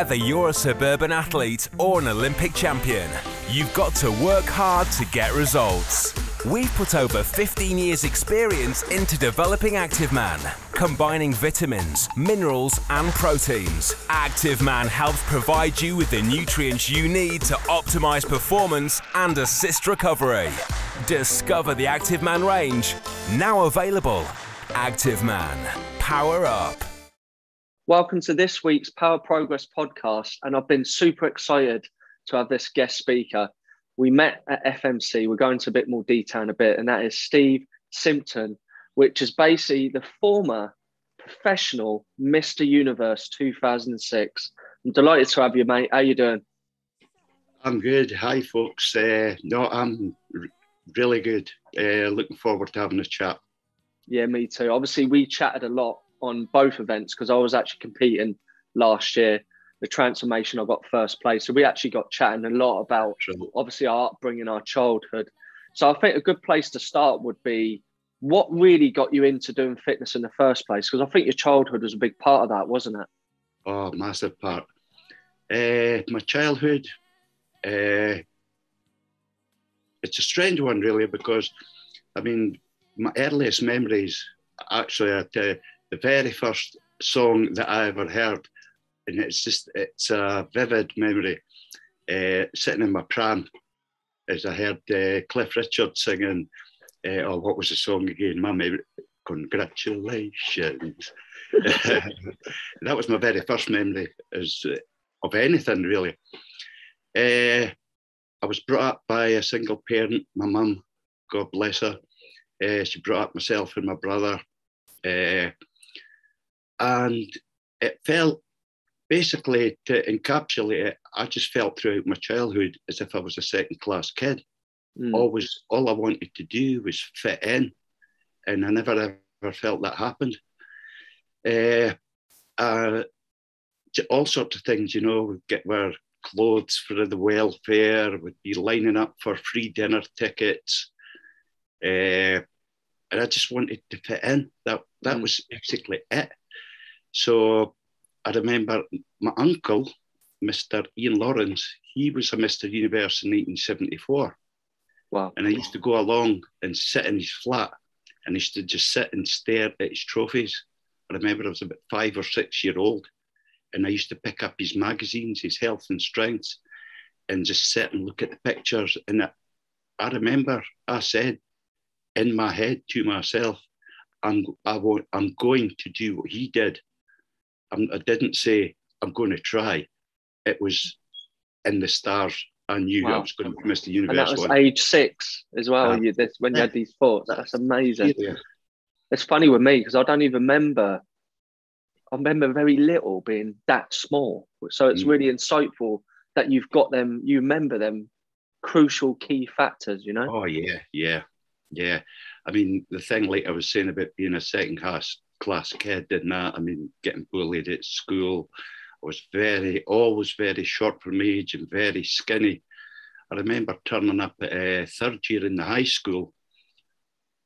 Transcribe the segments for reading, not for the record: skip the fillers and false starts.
Whether you're a suburban athlete or an Olympic champion, you've got to work hard to get results. We've put over 15 years' experience into developing Active Man, combining vitamins, minerals and proteins. Active Man helps provide you with the nutrients you need to optimize performance and assist recovery. Discover the Active Man range, now available. Active Man, power up. Welcome to this week's Power Progress podcast, and I've been super excited to have this guest speaker. We met at FMC. We'll go into a bit more detail in a bit, and that is Steve Sinton, which is basically the former professional Mr. Universe 2006. I'm delighted to have you, mate. How you doing? I'm good. Hi, folks. I'm really good. Looking forward to having a chat. Yeah, me too. Obviously, we chatted a lot on both events because I was actually competing last year. The transformation, I got first place. So we actually got chatting a lot about, obviously, our upbringing, our childhood. So I think a good place to start would be what really got you into doing fitness in the first place? Because I think your childhood was a big part of that, wasn't it? Oh, massive part. My childhood, it's a strange one, really, because, I mean, my earliest memories, actually, the very first song that I ever heard, and it's a vivid memory, sitting in my pram as I heard Cliff Richard singing, what was the song again? My memory, Congratulations. That was my very first memory of anything, really. I was brought up by a single parent, my mum, God bless her. She brought up myself and my brother. And it felt, basically, to encapsulate it, I just felt throughout my childhood as if I was a second-class kid. All I wanted to do was fit in, and I never ever felt that happened. All sorts of things, you know, we'd wear clothes for the welfare, we'd be lining up for free dinner tickets, and I just wanted to fit in. That was basically it. So I remember my uncle, Mr. Ian Lawrence, he was a Mr. Universe in 1974. Wow. And I used to go along and sit in his flat, and I used to just sit and stare at his trophies. I remember I was about 5 or 6 years old, and I used to pick up his magazines, his Health and Strength, and just sit and look at the pictures. And I remember I said in my head to myself, I'm going to do what he did. I didn't say I'm going to try. It was in the stars. I knew I was going to be Mr. Universe. And that was age 6 as well, when you had these thoughts. That's amazing. Yeah. It's funny with me because I don't even remember. I remember very little being that small. So it's really insightful that you've got them, you remember them crucial key factors, you know? Oh, yeah. I mean, the thing, like I was saying about being a second-class kid and that, I mean, getting bullied at school, I was always very short for my age and very skinny. I remember turning up at third year in the high school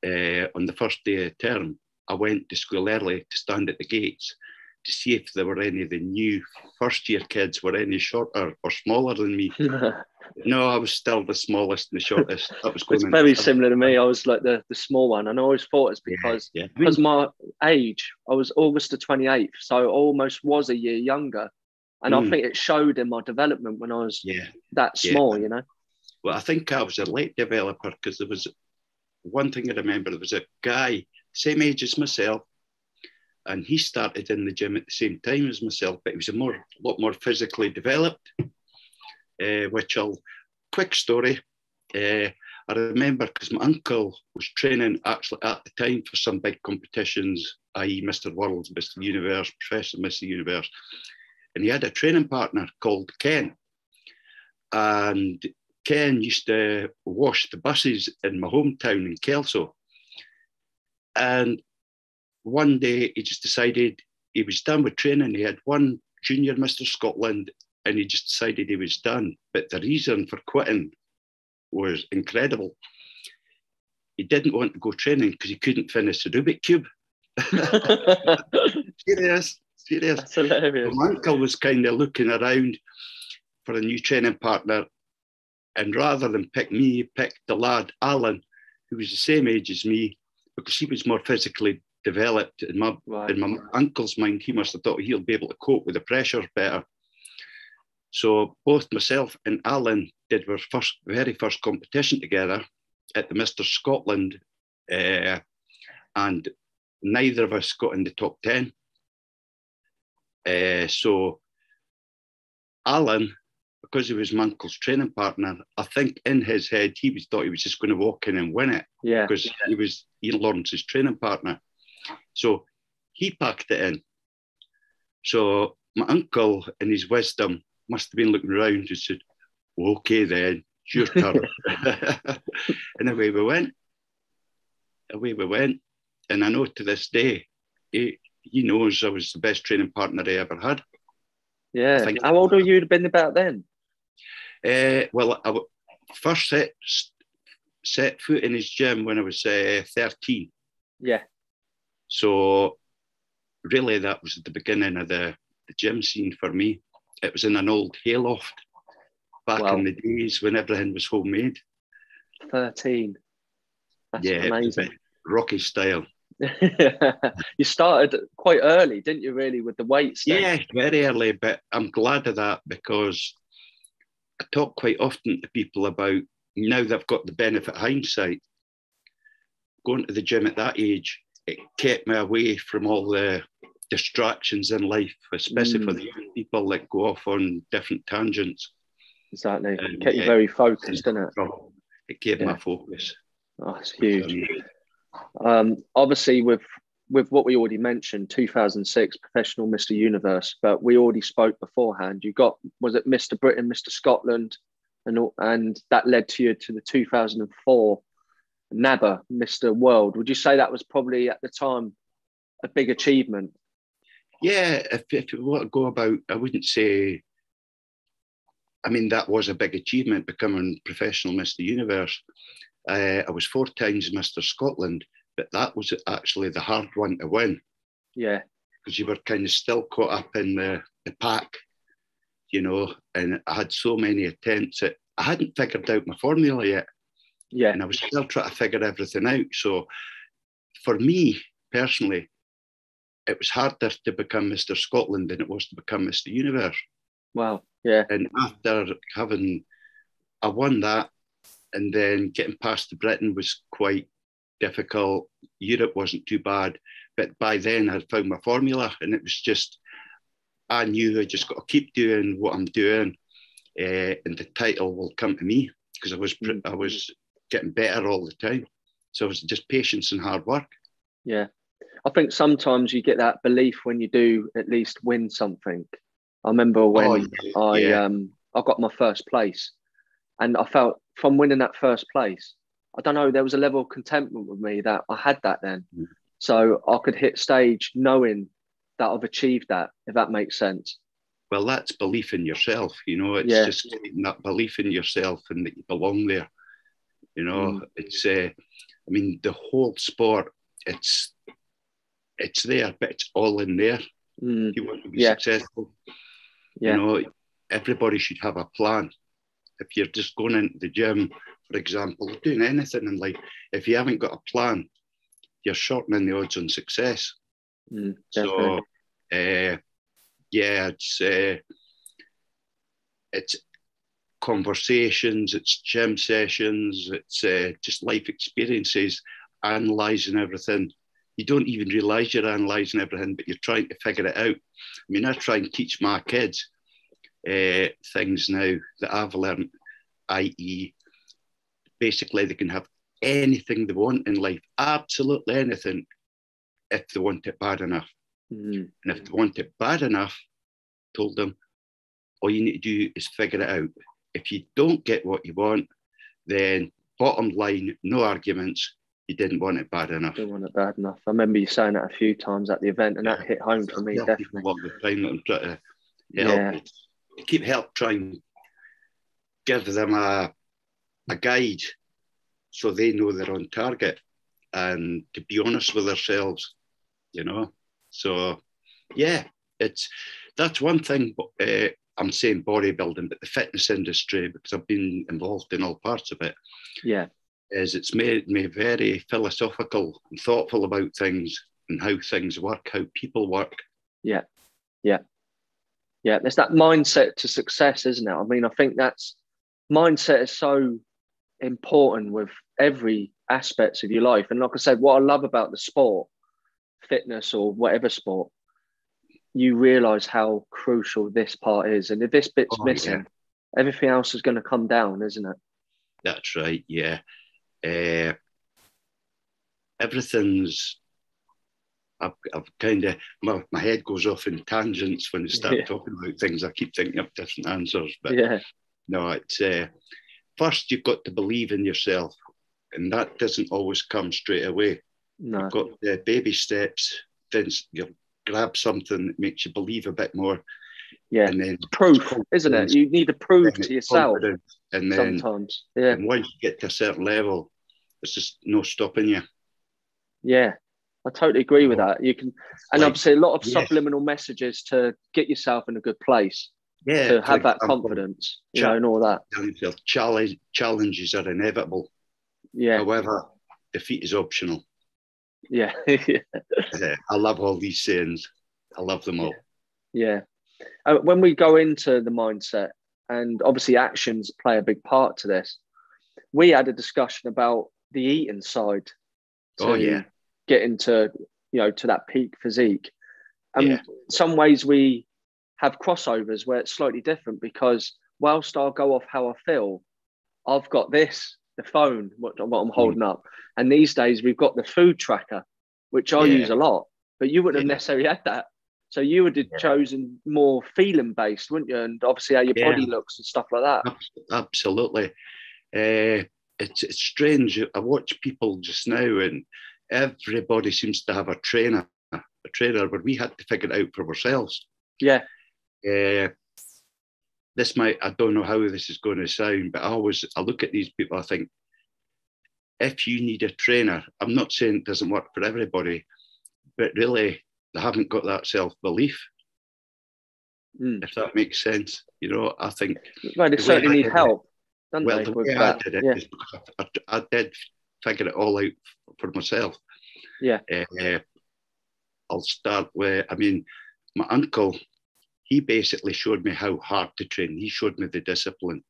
on the first day of term. I went to school early to stand at the gates to see if there were any of the new first-year kids were any shorter or smaller than me. No, I was still the smallest and the shortest. It's very similar to me. I was like the small one, and I always thought it's because my age, I was August the 28th, so I almost was a year younger. And I think it showed in my development when I was that small, you know? Well, I think I was a late developer because there was one thing I remember. There was a guy, same age as myself, and he started in the gym at the same time as myself, but he was a lot more physically developed, quick story. I remember because my uncle was training actually at the time for some big competitions, i.e. Mr. World, Mr. Universe, Professor Mr. Universe, and he had a training partner called Ken. And Ken used to wash the buses in my hometown in Kelso. And one day he just decided he was done with training. He had one junior Mr. Scotland and he just decided he was done. But the reason for quitting was incredible. He didn't want to go training because he couldn't finish the Rubik Cube. Serious. Serious. That's hilarious. My uncle was kind of looking around for a new training partner, and rather than pick me, he picked the lad, Alan, who was the same age as me, because he was more physically developed. In my uncle's mind, he must have thought he'll be able to cope with the pressures better. So both myself and Alan did our very first competition together at the Mr. Scotland, and neither of us got in the top 10. So Alan, because he was my uncle's training partner, I think in his head thought he was just going to walk in and win it. Yeah. Because he was Ian Lawrence's training partner. So he packed it in. So my uncle, in his wisdom, must have been looking around and said, "Okay then, it's your turn." And away we went. And I know to this day, he knows I was the best training partner I ever had. Yeah. How old would you have been about then? Well, I first set foot in his gym when I was 13. Yeah. So really that was the beginning of the gym scene for me. It was in an old hayloft back in the days when everything was homemade. 13. That's amazing. Rocky style. You started quite early, didn't you, really, with the weights? Yeah, very early, but I'm glad of that, because I talk quite often to people about, now they've got the benefit of hindsight, going to the gym at that age, it kept me away from all the distractions in life, especially for the young people that go off on different tangents. Exactly. It kept you very focused, didn't it? It gave me focus. Oh, it's huge. Obviously, with what we already mentioned, 2006 professional Mr. Universe, but we already spoke beforehand. You got, was it Mr. Britain, Mr. Scotland, and that led to the 2004 NABBA Mr. World. Would you say that was probably at the time a big achievement? Yeah, if you want to go about, I wouldn't say. I mean, that was a big achievement, becoming professional Mr. Universe. I was 4 times Mr. Scotland, but that was actually the hard one to win. Yeah. Because you were kind of still caught up in the pack, you know, and I had so many attempts at, I hadn't figured out my formula yet. Yeah. And I was still trying to figure everything out. So for me personally, it was harder to become Mr. Scotland than it was to become Mr. Universe. Wow. Yeah. And after I won that, and then getting past the Britain was quite difficult. Europe wasn't too bad, but by then I'd found my formula, and it was just, I knew I just got to keep doing what I'm doing, and the title will come to me, because I was getting better all the time. So it was just patience and hard work. Yeah. I think sometimes you get that belief when you do at least win something. I remember when I got my first place, and I felt from winning that first place, I don't know, there was a level of contentment with me that I had that then. So I could hit stage knowing that I've achieved that, if that makes sense. Well, that's belief in yourself, you know, it's just getting that belief in yourself and that you belong there. You know, it's, I mean, the whole sport, it's there, but it's all in there. If you want to be successful, you know, everybody should have a plan. If you're just going into the gym, for example, doing anything in life, if you haven't got a plan, you're shortening the odds on success. So, it's conversations, it's gym sessions, it's just life experiences, analysing everything. You don't even realise you're analysing everything, but you're trying to figure it out. I mean, I try and teach my kids things now that I've learned, i.e. basically they can have anything they want in life, absolutely anything, if they want it bad enough. And if they want it bad enough, told them, all you need to do is figure it out. If you don't get what you want, then bottom line, no arguments, you didn't want it bad enough. Didn't want it bad enough. I remember you saying that a few times at the event, and that hit home for me, definitely. All the time that I'm trying to help, try and give them a guide so they know they're on target and to be honest with themselves, you know. So, yeah, That's one thing. I'm saying bodybuilding, but the fitness industry, because I've been involved in all parts of it. Yeah. Is it's made me very philosophical and thoughtful about things and how things work, how people work. Yeah. Yeah. Yeah. There's that mindset to success, isn't it? I mean, I think that's mindset is so important with every aspect of your life. And like I said, what I love about the sport, fitness or whatever sport, you realize how crucial this part is. And if this bit's missing, everything else is going to come down, isn't it? That's right. Yeah. Everything's, I've kind of, my head goes off in tangents when I start talking about things. I keep thinking of different answers, but no, it's first you've got to believe in yourself, and that doesn't always come straight away. No. You've got the baby steps, then you'll grab something that makes you believe a bit more. Yeah, and then proof, isn't it? You need to prove to yourself. And then sometimes, and once you get to a certain level, there's just no stopping you. Yeah, I totally agree with that. You can, and obviously a lot of subliminal messages to get yourself in a good place. Yeah, to have that confidence, you know, and all that. Challenges are inevitable. Yeah. However, defeat is optional. Yeah. I love all these sayings. I love them all. Yeah. When we go into the mindset, and obviously actions play a big part to this, we had a discussion about the eating side to get into, you know, to that peak physique. And some ways we have crossovers where it's slightly different, because whilst I'll go off how I feel, I've got this, the phone, what I'm holding up. And these days we've got the food tracker, which I use a lot, but you wouldn't have necessarily had that. So you would have chosen more feeling based, wouldn't you? And obviously how your body looks and stuff like that. Absolutely. It's strange. I watch people just now and everybody seems to have a trainer, but we had to figure it out for ourselves. Yeah. This might, I don't know how this is going to sound, but I look at these people, I think, if you need a trainer, I'm not saying it doesn't work for everybody, but really they haven't got that self-belief, if that makes sense. You know, I think... Well, they certainly need help, don't they? The way I did it is because I did figure it all out for myself. Yeah. I'll start with, I mean, my uncle, he basically showed me how hard to train. He showed me the discipline,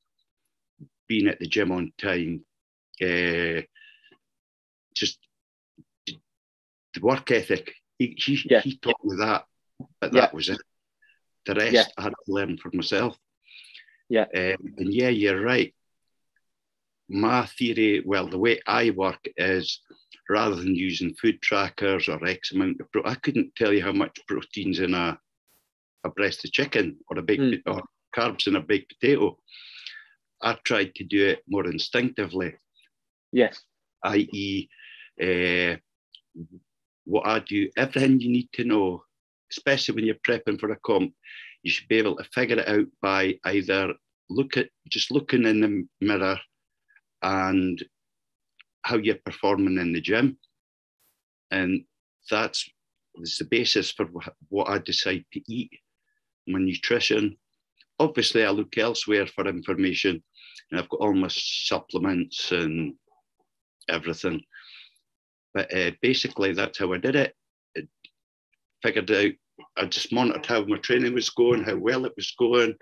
being at the gym on time, just the work ethic. He taught me that, but that was it. The rest I had to learn for myself. Yeah. And you're right. My theory, well, the way I work is, rather than using food trackers or X amount of I couldn't tell you how much protein's in a breast of chicken or or carbs in a baked potato. I tried to do it more instinctively. Yes. I.e., what I do, everything you need to know, especially when you're prepping for a comp, you should be able to figure it out by either looking in the mirror and how you're performing in the gym. And that's the basis for what I decide to eat. My nutrition. Obviously, I look elsewhere for information, and I've got all my supplements and everything. But basically, that's how I did it. I figured out, I just monitored how my training was going, how well it was going,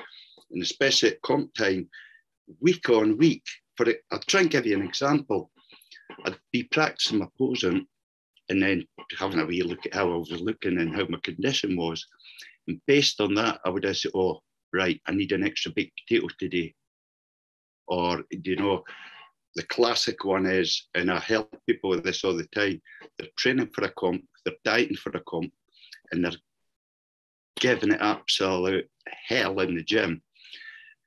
and especially at comp time, week on week. I'll try and give you an example. I'd be practicing my posing and then having a wee look at how I was looking and how my condition was. And based on that, I would say, oh, right, I need an extra baked potato today. Or, you know, the classic one is, and I help people with this all the time, they're training for a comp, they're dieting for a comp, and they're giving it absolute hell in the gym.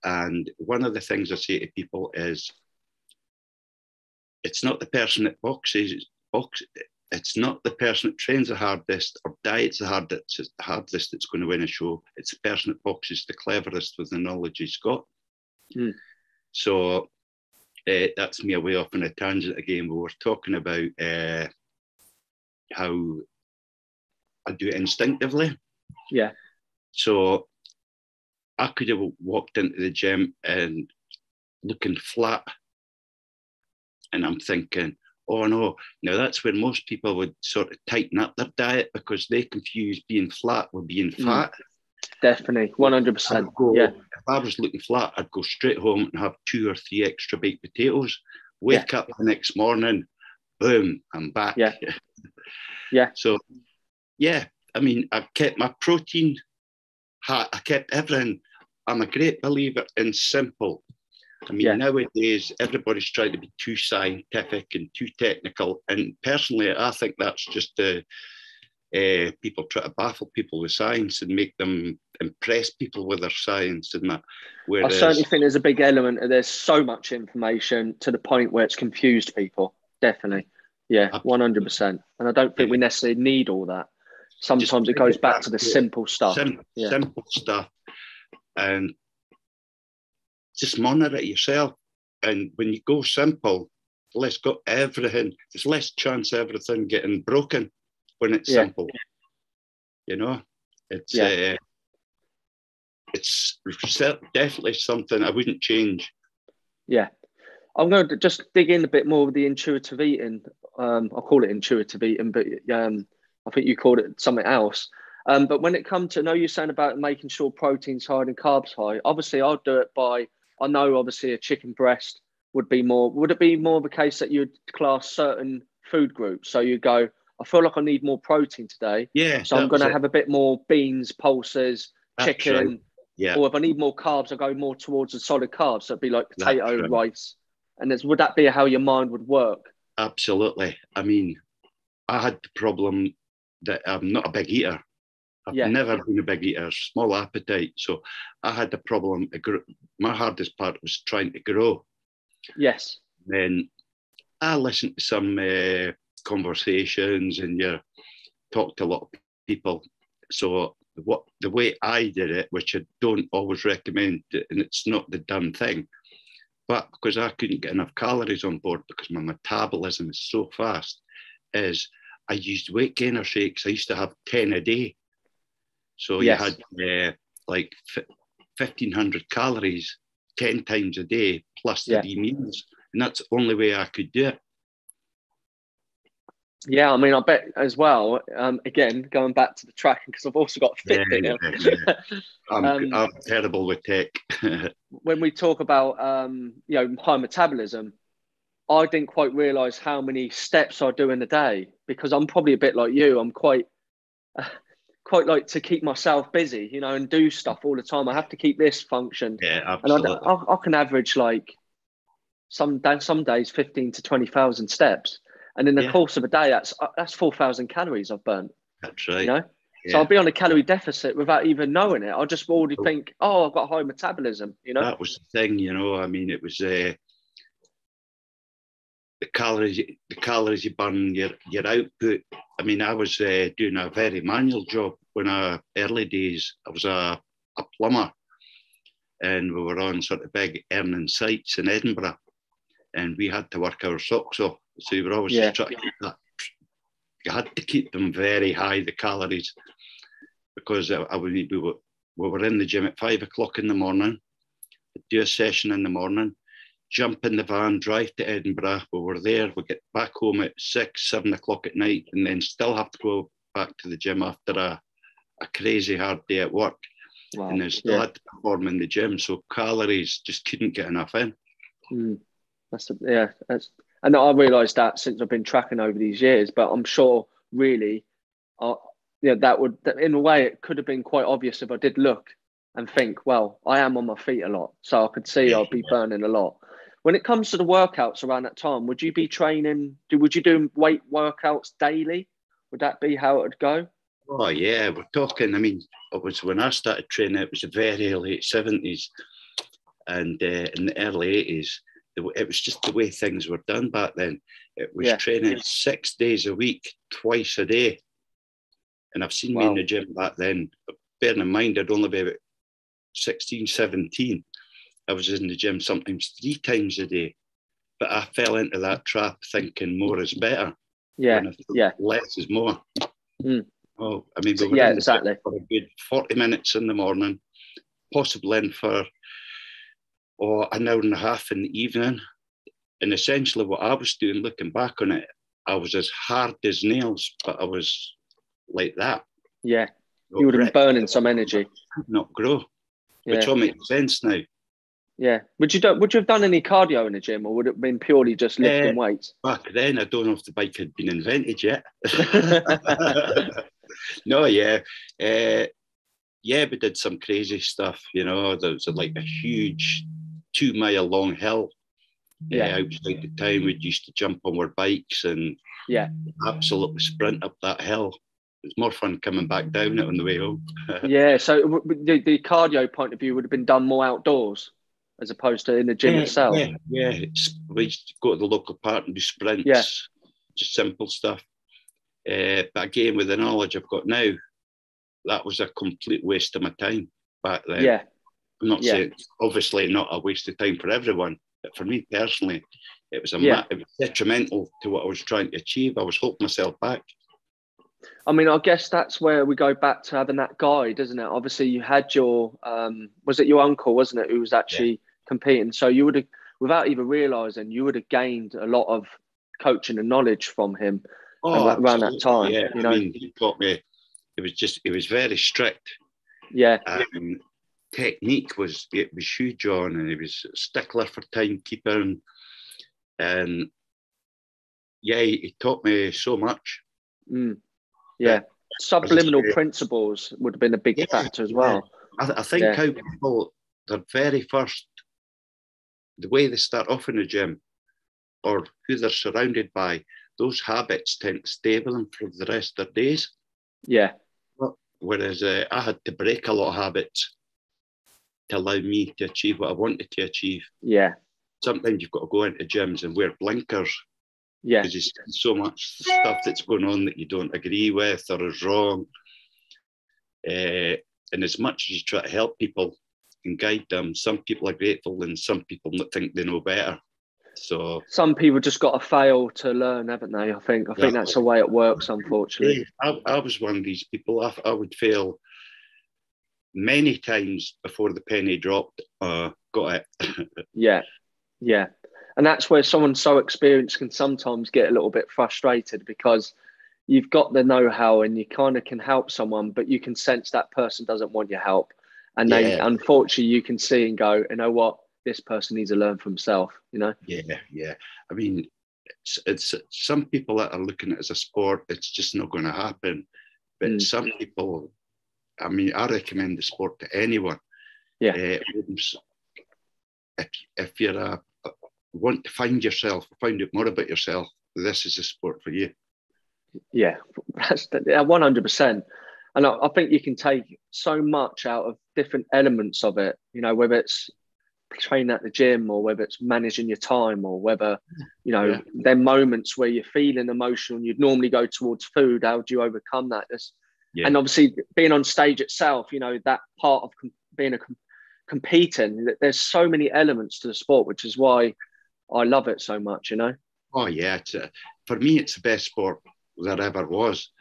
And one of the things I say to people is, it's not the person that boxes, it's not the person that trains the hardest or diets the hardest that's going to win a show. It's the person that boxes the cleverest with the knowledge he's got. So that's me away off on a tangent again. We were talking about how I do it instinctively. Yeah. So I could have walked into the gym and looking flat. And I'm thinking, oh no, now that's where most people would sort of tighten up their diet because they confuse being flat with being fat. Definitely, 100%. If I was looking flat, I'd go straight home and have 2 or 3 extra baked potatoes. Wake up the next morning, boom, I'm back. So, I mean, I kept my protein, I kept everything. I'm a great believer in simple. I mean, nowadays, everybody's trying to be too scientific and too technical. And personally, I think that's just people try to baffle people with science and make them impress people with their science and that. Whereas, I certainly think there's a big element of there's so much information to the point where it's confused people. Definitely. Yeah, 100%. And I don't think we necessarily need all that. Sometimes it goes back to the simple stuff. Simple stuff. And just monitor it yourself. And when you go simple, let's go everything. There's less chance of everything getting broken when it's simple. You know, it's definitely something I wouldn't change. Yeah. I'm going to just dig in a bit more with the intuitive eating. I'll call it intuitive eating, but I think you called it something else. But when it comes to, I know you're saying about making sure protein's high and carbs high. Obviously, I'll do it by, I know obviously a chicken breast would be more, would it be more of a case that you'd class certain food groups? So you go, I feel like I need more protein today. Yeah. So I'm going to have a bit more beans, pulses, chicken. Right. Yeah. Or if I need more carbs, I go more towards the solid carbs. So it'd be like potato, rice. And would that be how your mind would work? Absolutely. I mean, I had the problem that I'm not a big eater. I've never been a big eater, small appetite. So I had the problem. My hardest part was trying to grow. Yes. Then I listened to some conversations and talked to a lot of people. So the way I did it, which I don't always recommend, and it's not the done thing, but because I couldn't get enough calories on board because my metabolism is so fast, is I used weight gainer shakes. I used to have 10 a day. So you had like 1,500 calories 10 times a day plus the D meals. And that's the only way I could do it. Yeah, I mean, I bet as well, again, going back to the tracking, because I've also got a Fitbit. I'm terrible with tech. When we talk about, high metabolism, I didn't quite realise how many steps I do in a day, because I'm probably a bit like you. I'm quite like to keep myself busy, and do stuff all the time. I have to keep this functioned. Yeah, absolutely. And I can average like some days 15 to 20,000 steps. And in the course of a day, that's 4,000 calories I've burnt. That's right. So I'll be on a calorie deficit without even knowing it. I'll just already think, I've got high metabolism, That was the thing, I mean, it was the calories you burn, your output. I mean, I was doing a very manual job early days. I was a plumber, and we were on sort of big earning sites in Edinburgh, and we had to work our socks off. So you were always just trying to keep that. You had to keep them very high, the calories, because we were in the gym at 5 o'clock in the morning, do a session in the morning, jump in the van, drive to Edinburgh. We were there. We get back home at 6, 7 o'clock at night, and then still have to go back to the gym after a crazy hard day at work. Wow. And then still had to perform in the gym. So calories just couldn't get enough in. And I realised that since I've been tracking over these years, but I'm sure really, that would, in a way, it could have been quite obvious if I did look and think, well, I am on my feet a lot. So I could see I'll be burning a lot. When it comes to the workouts around that time, would you be training, would you do weight workouts daily? Would that be how it would go? Oh, yeah, we're talking, I mean, it was when I started training, it was the very late 70s. And in the early 80s, it was just the way things were done back then. It was training 6 days a week, twice a day. And I've seen me in the gym back then. Bearing in mind, I'd only be about 16, 17. I was in the gym sometimes 3 times a day. But I fell into that trap thinking more is better. Yeah. Less is more. Oh, I mean, we were Yeah, in the gym exactly. for a good 40 minutes in the morning, possibly in for an hour and a half in the evening. And essentially what I was doing, looking back on it, I was as hard as nails, but I was like that. Yeah. You would have been burning some energy. Not grow, Yeah. which all makes sense now. Yeah. Would you have done any cardio in the gym, or would it have been purely just lifting weights? Back then, I don't know if the bike had been invented yet. No, yeah. Yeah, we did some crazy stuff, you know. There was like a huge 2-mile long hill outside the town. We used to jump on our bikes and absolutely sprint up that hill. It was more fun coming back down it on the way home. Yeah, so the cardio point of view would have been done more outdoors as opposed to in the gym itself. Yeah. We used to go to the local park and do sprints, just simple stuff. But again, with the knowledge I've got now, that was a complete waste of my time back then. Yeah. I'm not saying, obviously not a waste of time for everyone, but for me personally, it was it was detrimental to what I was trying to achieve. I was holding myself back. I mean, I guess that's where we go back to having that guide, isn't it? Obviously, you had your, was it your uncle, wasn't it, who was actually competing? So you would have, without even realising, you would have gained a lot of coaching and knowledge from him around that time. Yeah, you know? I mean, he taught me, it was very strict. Yeah. Technique was huge on, and he was a stickler for timekeeping. And yeah, he taught me so much. Yeah. Subliminal principles would have been a big factor as well. I think how people, their very first, the way they start off in the gym or who they're surrounded by, those habits tend to stay with them for the rest of their days. Yeah. Whereas I had to break a lot of habits to allow me to achieve what I wanted to achieve. Yeah. Sometimes you've got to go into gyms and wear blinkers. Yeah. Because you see so much stuff that's going on that you don't agree with or is wrong. And as much as you try to help people and guide them, some people are grateful and some people think they know better. So some people just got to fail to learn, haven't they? I think that's the way it works, unfortunately. I was one of these people. I would fail many times before the penny dropped. Got it. Yeah. And that's where someone so experienced can sometimes get a little bit frustrated, because you've got the know-how and you kind of can help someone, but you can sense that person doesn't want your help. And they, unfortunately, you can see and go, you know what, this person needs to learn for himself, you know? Yeah. I mean, it's some people that are looking at it as a sport, it's just not going to happen. But some people, I mean, I recommend the sport to anyone. Yeah. If you're want to find yourself, find out more about yourself, this is a sport for you. Yeah, that's 100%. And I think you can take so much out of different elements of it, you know, whether it's training at the gym or whether it's managing your time or whether, you know, there are moments where you're feeling emotional and you'd normally go towards food. How do you overcome that? And obviously being on stage itself, you know, that part of being competing, there's so many elements to the sport, which is why I love it so much, you know? Oh, yeah. For me, it's the best sport there ever was.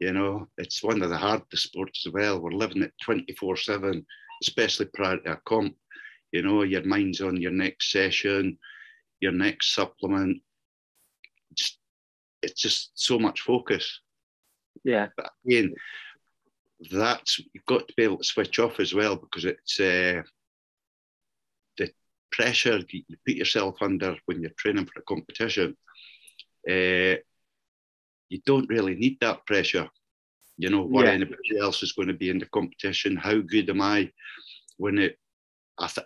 You know, it's one of the hardest sports as well. We're living it 24/7, especially prior to a comp. You know, your mind's on your next session, your next supplement. It's just so much focus. Yeah. But again, you've got to be able to switch off as well, because it's the pressure you put yourself under when you're training for a competition. You don't really need that pressure. You know, what anybody else is going to be in the competition. How good am I?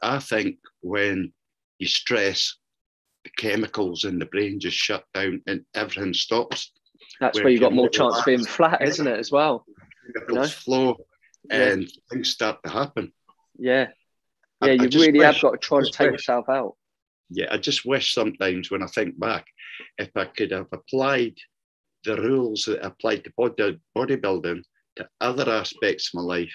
I think when you stress, the chemicals in the brain just shut down and everything stops. That's where you've got more chance of being flat, isn't it, as well? Chemicals flow and things start to happen. Yeah. Yeah, you really have got to try to take yourself out. Yeah, I just wish sometimes when I think back, if I could have applied the rules that I applied to bodybuilding to other aspects of my life,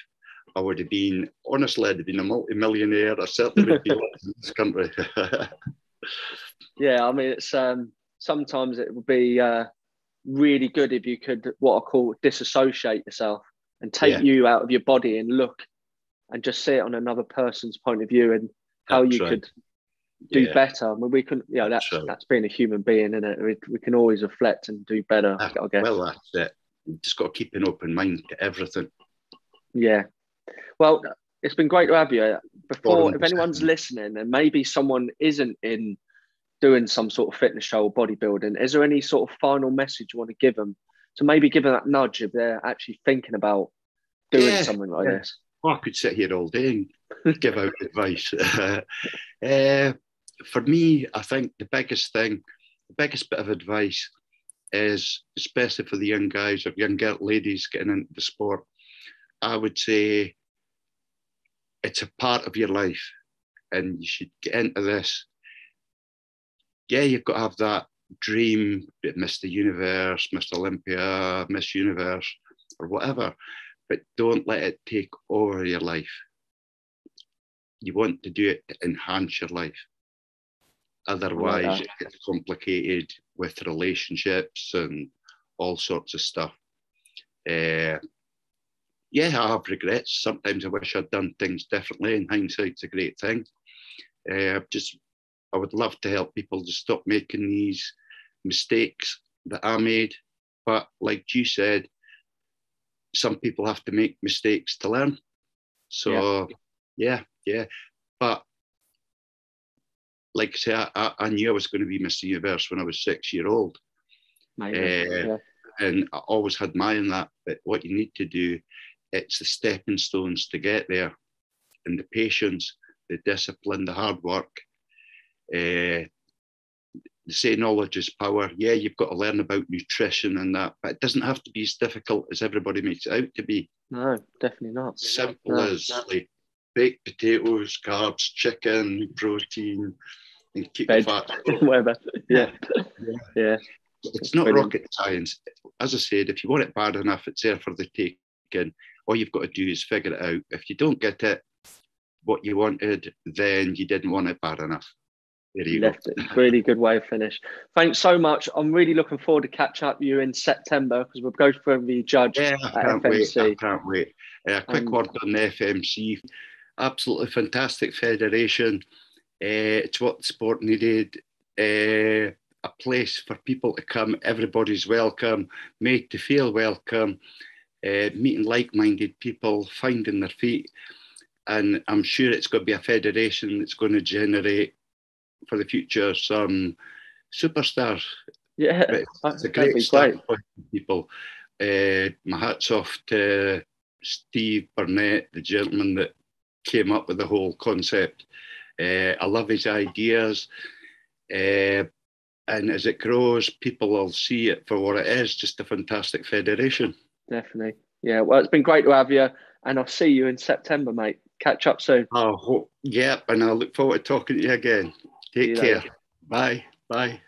I would have been, honestly, I'd have been a multi-millionaire. I certainly would be in this country. Yeah, I mean, it's sometimes it would be really good if you could, what I call, disassociate yourself and take you out of your body and look and just see it on another person's point of view and how you could do better. I mean, we can, that's being a human being, isn't it? We can always reflect and do better, I guess. Well, that's it. You just got to keep an open mind to everything. Yeah. Well, it's been great to have you. Before, if anyone's listening and maybe someone isn't in doing some sort of fitness show or bodybuilding, is there any sort of final message you want to give them to maybe give them that nudge if they're actually thinking about doing something like this? Well, I could sit here all day and give out advice. For me, I think the biggest bit of advice is, especially for the young guys or young ladies getting into the sport, I would say it's a part of your life and you should get into this. Yeah, you've got to have that dream, Mr. Universe, Mr. Olympia, Miss Universe, or whatever, but don't let it take over your life. You want to do it to enhance your life. Otherwise, it gets complicated with relationships and all sorts of stuff. I have regrets. Sometimes I wish I'd done things differently, and hindsight's a great thing. I would love to help people to stop making these mistakes that I made. But like you said, some people have to make mistakes to learn. So, yeah. But like I say, I knew I was going to be Mr. Universe when I was 6 years old. And I always had my in that. But what you need to do, it's the stepping stones to get there, and the patience, the discipline, the hard work. They say knowledge is power. Yeah, you've got to learn about nutrition and that, but it doesn't have to be as difficult as everybody makes it out to be. No, definitely not. Simple as like baked potatoes, carbs, chicken, protein, and keep the fat. Whatever. Yeah. It's not rocket science. As I said, if you want it bad enough, it's there for the taking. All you've got to do is figure it out. If you don't get it, what you wanted, then you didn't want it bad enough. There you go. Really good way of finish. Thanks so much. I'm really looking forward to catch up with you in September because we'll go for the judge at FMC. I can't wait. A quick word on the FMC. Absolutely fantastic federation. It's what the sport needed. A place for people to come. Everybody's welcome, made to feel welcome, meeting like-minded people, finding their feet. And I'm sure it's going to be a federation that's going to generate for the future some superstars. Yeah, it's a great start for people. My hat's off to Steve Burnett, the gentleman that came up with the whole concept. I love his ideas. And as it grows, people will see it for what it is, just a fantastic federation. Definitely. Yeah, well, it's been great to have you, and I'll see you in September, mate. Catch up soon. And I look forward to talking to you again. Take care. Bye. Bye.